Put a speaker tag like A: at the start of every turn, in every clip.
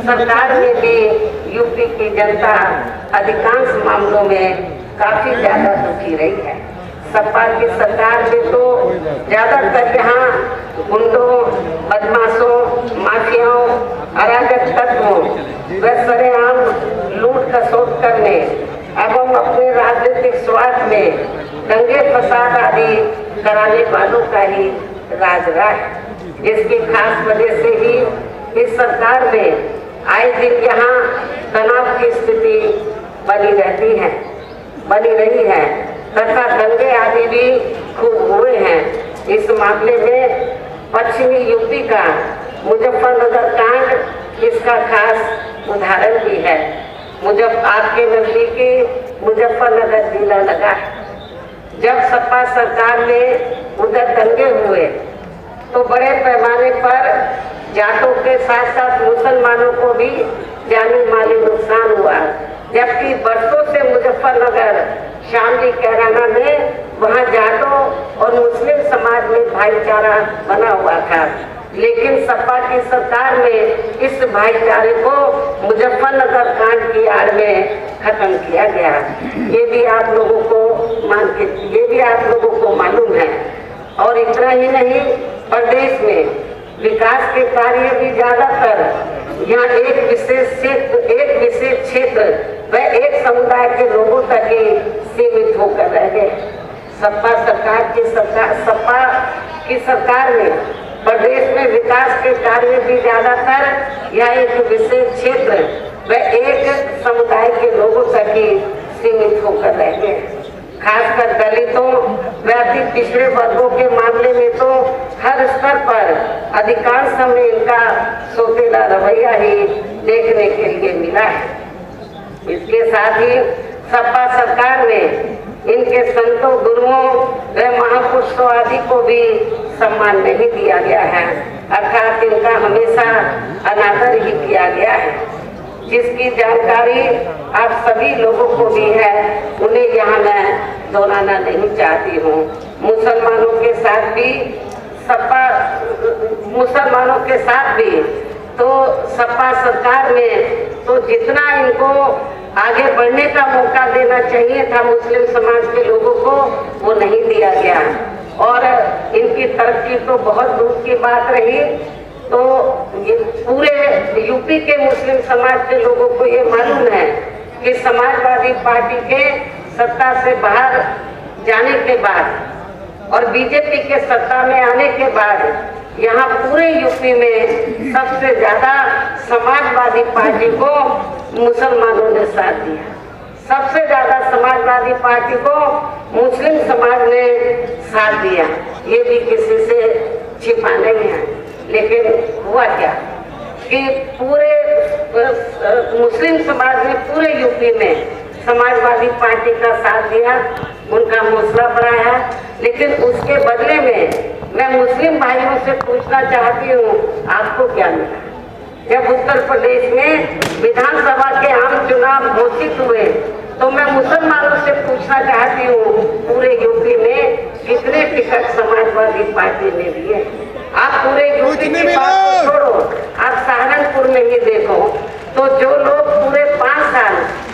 A: सरकार में भी यूपी की जनता अधिकांश मामलों में काफी ज्यादा दुखी रही है। सपा की सरकार में तो ज्यादातर यहाँ गुंडों, बदमाशों, माफियाओं, अराजक तत्वों व सरेआम लूट खसोट करने एवं अपने राजनीतिक स्वार्थ में दंगे फसाद आदि कराने वालों का ही राज रहा है। जिसकी खास वजह से ही इस सरकार में आए दिन यहाँ तनाव की स्थिति बनी रही है तथा दंगे आदि भी खूब हुए हैं। इस मामले में पश्चिमी यूपी का मुजफ्फरनगर कांड इसका खास उदाहरण भी है। आपके नजदीकी मुजफ्फरनगर जिला लगा है। जब सपा सरकार में उधर दंगे हुए तो बड़े पैमाने पर जाटों के साथ साथ मुसलमानों को भी जानी माली नुकसान हुआ, जबकि बरसों से मुजफ्फरनगर, शामली, कैराना में वहां जाटों और मुस्लिम समाज में भाईचारा बना हुआ था। लेकिन सपा की सरकार में इस भाईचारे को मुजफ्फरनगर कांड की आड़ में खत्म किया गया। ये भी आप लोगों को मालूम है। और इतना ही नहीं, प्रदेश में विकास के कार्य भी ज्यादातर यहाँ एक विशेष क्षेत्र व एक समुदाय के लोगों तक ही सीमित होकर रह गए। सपा की सरकार में प्रदेश में विकास के कार्य भी ज्यादातर यहाँ एक विशेष क्षेत्र व एक समुदाय के लोगों तक ही सीमित होकर रह गए। खासकर दलितों व अति पिछड़े वर्गों के मामले में तो हर स्तर पर अधिकांश समय इनका सोतेला रवैया ही देखने के लिए मिला है। इसके साथ ही सपा सरकार में इनके संतों, गुरुओं व महापुरुषों आदि को भी सम्मान नहीं दिया गया है, अर्थात इनका हमेशा अनादर ही किया गया है। जिसकी जानकारी आप सभी लोगों को भी है, उन्हें यहाँ मैं दोहराना नहीं चाहती हूँ। मुसलमानों के साथ भी तो सपा सरकार में तो जितना इनको आगे बढ़ने का मौका देना चाहिए था मुस्लिम समाज के लोगों को, वो नहीं दिया गया। और इनकी तरक्की तो बहुत दूर की बात रही। तो ये पूरे यूपी के मुस्लिम समाज के लोगों को ये मालूम है कि समाजवादी पार्टी के सत्ता से बाहर जाने के बाद और बीजेपी के सत्ता में आने के बाद यहाँ पूरे यूपी में सबसे ज्यादा समाजवादी पार्टी को मुसलमानों ने साथ दिया। सबसे ज्यादा समाजवादी पार्टी को मुस्लिम समाज ने साथ दिया। ये भी किसी से छिपा नहीं है। लेकिन हुआ क्या कि पूरे मुस्लिम समाज ने पूरे यूपी में समाजवादी पार्टी का साथ दिया, उनका हौसला बढ़ाया। लेकिन उसके बदले में मैं मुस्लिम भाइयों से पूछना चाहती हूँ, आपको क्या मिला? जब उत्तर प्रदेश में विधानसभा के आम चुनाव घोषित हुए तो मैं मुसलमानों से पूछना चाहती हूँ, पूरे यूपी में कितने टिकट समाजवादी पार्टी ने दिए? आप पूरे यूपी की बात को छोड़ो, आप सहारनपुर में ही देखो तो जो लोग पूरे 5 साल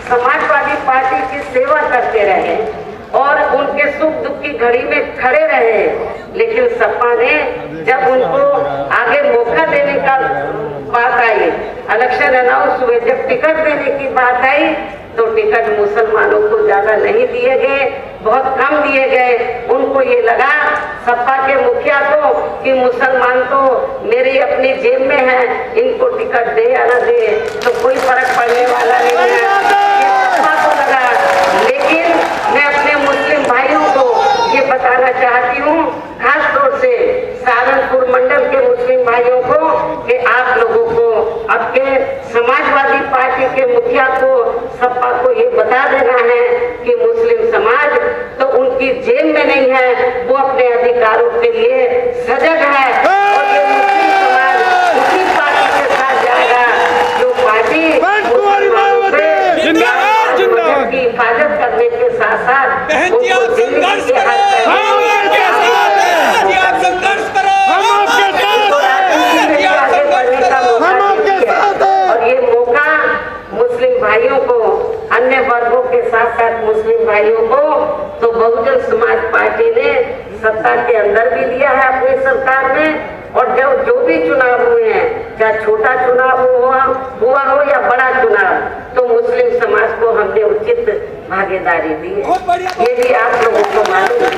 A: समाजवादी पार्टी की सेवा करते रहे और उनके सुख दुख की घड़ी में खड़े रहे, लेकिन सपा ने जब उनको आगे मौका देने का बात आई, इलेक्शन अनाउंस हुए, जब टिकट देने की बात आई तो टिकट मुसलमानों को ज्यादा नहीं दिए गए, बहुत कम दिए गए। उनको ये लगा सपा के मुखिया को कि मुसलमान तो मेरी अपनी जेब में है, इनको टिकट दे या ना दे तो कोई फर्क पड़ने वाला नहीं है, ये सपा को लगा। लेकिन मैं अपने मुस्लिम भाइयों को ये बताना चाहती हूँ, खास तौर से सहारनपुर मंडल के मुस्लिम भाइयों को, कि आप लोगों को आपके समाजवादी पार्टी के मुखिया को, सपा को ये बता देना है कि मुस्लिम समाज तो उनकी जेब में नहीं है, वो अपने अधिकारों के लिए सजग है और ये मुस्लिम समाज उसी पार्टी के साथ जाएगा जो पार्टी मुसलमानों से की हिफाजत करने के साथ साथ संघर्ष और ये सत्ता के अंदर भी लिया है अपनी सरकार में, और जो भी चुनाव हुए हैं, चाहे छोटा चुनाव हुआ हो या बड़ा चुनाव, तो मुस्लिम समाज को हमने उचित भागीदारी दी है। ये भी आप लोगों को मालूम है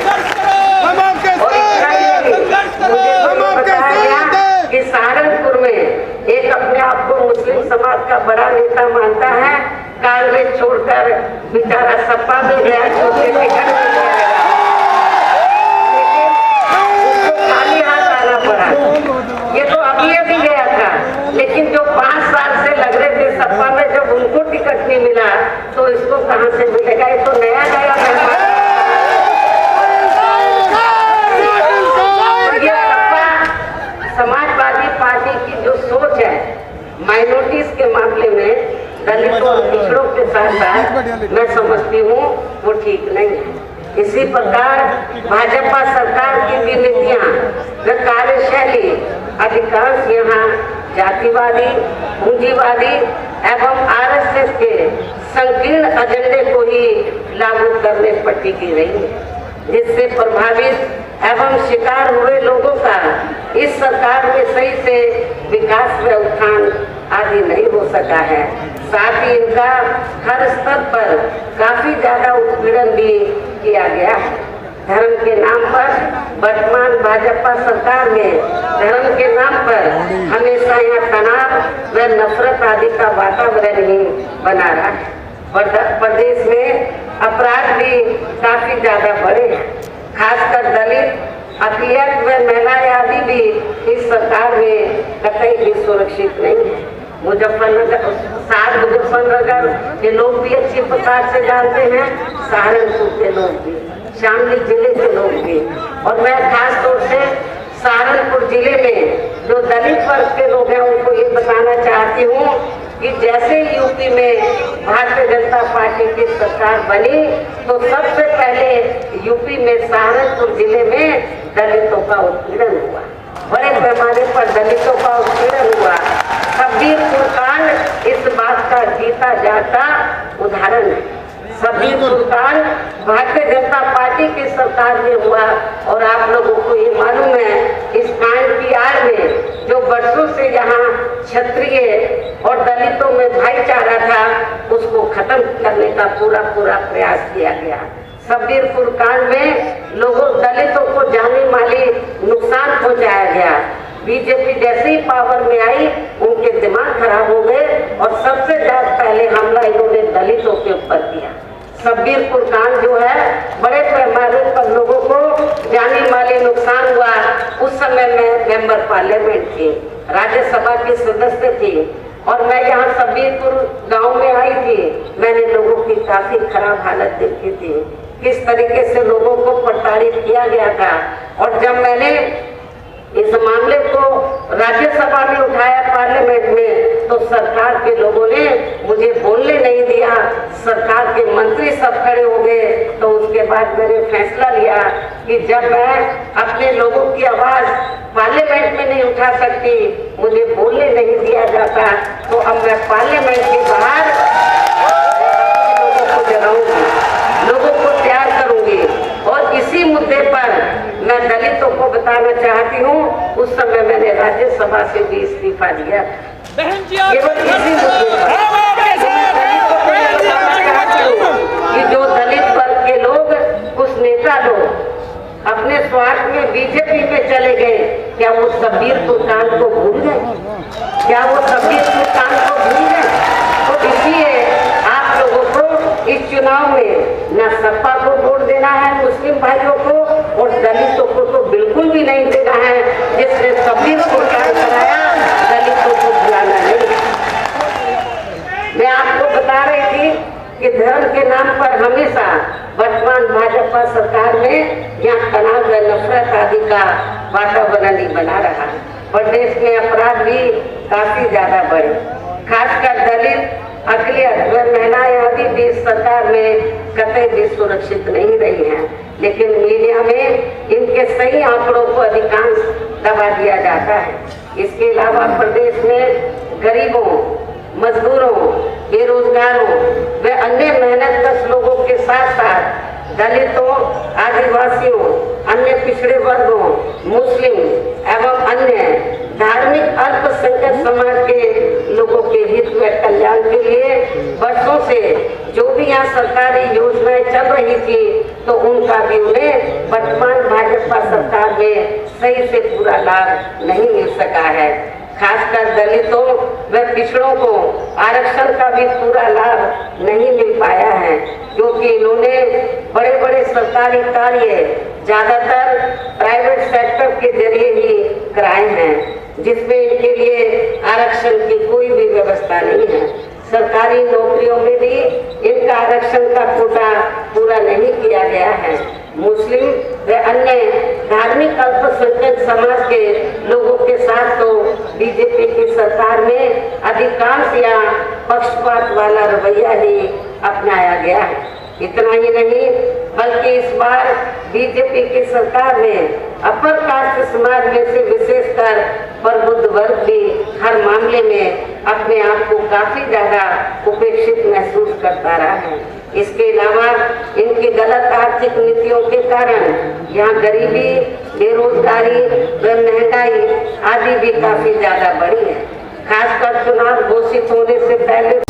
A: कि सहारनपुर में एक अपने आप को मुस्लिम समाज का बड़ा नेता मानता है, कांग्रेस छोड़कर बेचारा सपा में गया, छोटे टिकट में गया, खाली हाथ आना पड़ा। ये तो अभी गया था, लेकिन जो 5 साल से लग रहे थे सपा में, जब उनको टिकट नहीं मिला तो इसको कहां से मिलेगा? ये तो नया मेहमान। समाजवादी पार्टी की जो सोच है माइनॉरिटीज के मामले में, दलितों और पिछड़ों के साथ साथ, मैं समझती हूँ वो ठीक नहीं है। इसी प्रकार भाजपा सरकार की भी नीतियाँ व कार्यशैली अधिकांश यहाँ जातिवादी, पूंजीवादी एवं आरएसएस के संकीर्ण एजेंडे को ही लागू करने पर टिकी रही है, जिससे प्रभावित एवं शिकार हुए लोगों का इस सरकार में सही से विकास व उत्थान आदि नहीं हो सका है। साथ ही इनका हर स्तर पर काफी ज्यादा उत्पीड़न भी किया गया है। धर्म के नाम पर वर्तमान भाजपा सरकार में धर्म के नाम पर हमेशा यहाँ तनाव व नफरत आदि का वातावरण ही बना रहा है। प्रदेश में अपराध भी काफी ज्यादा बढ़े हैं, खासकर दलित, अकलियत व महिलाएं आदि भी इस सरकार में कतई भी सुरक्षित नहीं है। मुजफ्फरनगर के लोग भी अच्छी प्रकार से जानते हैं, सहारनपुर के लोग भी, शामली जिले के लोग भी, और मैं खास तौर से सहारनपुर जिले में जो दलित वर्ग के लोग हैं उनको ये बताना चाहती हूँ कि जैसे यूपी में भारतीय जनता पार्टी की सरकार बनी तो सबसे पहले यूपी में सहारनपुर जिले में दलितों का उत्पीड़न हुआ, बड़े पैमाने पर दलितों का उत्पीड़न हुआ। शब्बीरपुर कांड इस बात का जीता जाता उदाहरण है। शब्बीरपुर कांड भारतीय जनता पार्टी की सरकार में हुआ, और आप लोगों को ये मालूम है इस कांड की आड़ में जो वर्षों से यहाँ क्षत्रिय और दलितों में भाईचारा था उसको खत्म करने का पूरा प्रयास किया गया। शब्बीरपुर कांड में लोगों दलितों को जाने माली नुकसान पहुंचाया गया। बीजेपी जैसे ही पावर में आई उनके दिमाग खराब हो गए और सबसे ज्यादा पहले हमला इन्होंने दलितों के ऊपर किया। शब्बीरपुर कांड जो है बड़े पैमाने पर लोगों को जाने माली नुकसान हुआ। उस समय मैं मेंबर पार्लियामेंट थी, राज्यसभा की सदस्य थी, और मैं यहाँ शब्बीरपुर गांव में आई थी। मैंने लोगों की काफी खराब हालत देखी थी, किस तरीके से लोगों को प्रताड़ित किया गया था। और जब मैंने इस मामले को राज्यसभा में उठाया पार्लियामेंट में, तो सरकार के लोगों ने मुझे बोलने नहीं दिया। सरकार के मंत्री सब खड़े हो गए। तो उसके बाद मैंने फैसला लिया कि जब मैं अपने लोगों की आवाज पार्लियामेंट में नहीं उठा सकती, मुझे बोलने नहीं दिया जाता, तो अब मैं पार्लियामेंट के बाहर लोगों को जगाऊंगी, लोगों को तैयार करूंगी। और इसी मुद्दे पर मैं दलितों को बताना चाहती हूँ, उस समय मैंने राज्यसभा से भी इस्तीफा दिया। केवल इसी मुद्दे कि जो दलित वर्ग के लोग, कुछ नेता लोग अपने स्वार्थ में बीजेपी में चले गए, क्या वो शब्बीरपुर कांड को भूल गए? क्या वो शब्बीरपुर कांड को भूल गए? तो इसलिए आप लोगों को इस चुनाव में न सपा को वोट देना है, मुस्लिम भाइयों को, और दलितों को तो बिल्कुल भी नहीं देना है। जिसने शब्बीरपुर कांड कराया, दलितों को बुलाना नहीं। मैं आपको बता रही थी कि धर्म के नाम पर हमेशा वर्तमान भाजपा सरकार में यहाँ तनाव व नफरत आदि का वातावरण ही बना रहा है। प्रदेश में अपराध भी काफी ज्यादा बढ़े, खासकर दलित, अकलियत व महिलाएं आदि भी इस सरकार में कतई भी सुरक्षित नहीं रही हैं। लेकिन मीडिया में इनके सही आंकड़ों को अधिकांश दबा दिया जाता है। इसके अलावा प्रदेश में गरीबों, मजदूरों, बेरोजगारों व अन्य मेहनतकश लोगों के साथ साथ दलितों, आदिवासियों, अन्य पिछड़े पिछड़े वर्गों, मुस्लिम एवं अन्य धार्मिक अल्पसंख्यक समाज के लोगों के हित व कल्याण के लिए वर्षों से जो भी यहाँ सरकारी योजनाएं चल रही थी तो उनका भी उन्हें वर्तमान भाजपा सरकार में सही से पूरा लाभ नहीं मिल सका है। खासकर दलितों व पिछड़ों को आरक्षण का भी पूरा लाभ नहीं मिल पाया है, क्योंकि इन्होंने बड़े बड़े सरकारी कार्य ज्यादातर प्राइवेट सेक्टर के जरिए ही कराए हैं, जिसमें इनके लिए आरक्षण की कोई भी व्यवस्था नहीं है। सरकारी नौकरियों में भी इनका आरक्षण का कोटा पूरा नहीं किया गया है। मुस्लिम व अन्य धार्मिक अल्पसंख्यक समाज के लोगों के साथ तो बीजेपी की सरकार में अधिकांश या पक्षपात वाला रवैया ही अपनाया गया है। इतना ही नहीं बल्कि इस बार बीजेपी की सरकार में अपर कास्ट समाज में से विशेषकर प्रबुद्ध वर्ग भी हर मामले में अपने आप को काफी ज्यादा उपेक्षित महसूस करता रहा है। इसके अलावा इनकी गलत आर्थिक नीतियों के कारण यहाँ गरीबी, बेरोजगारी व महंगाई आदि भी काफी ज्यादा बढ़ी है। खासकर चुनाव घोषित होने से पहले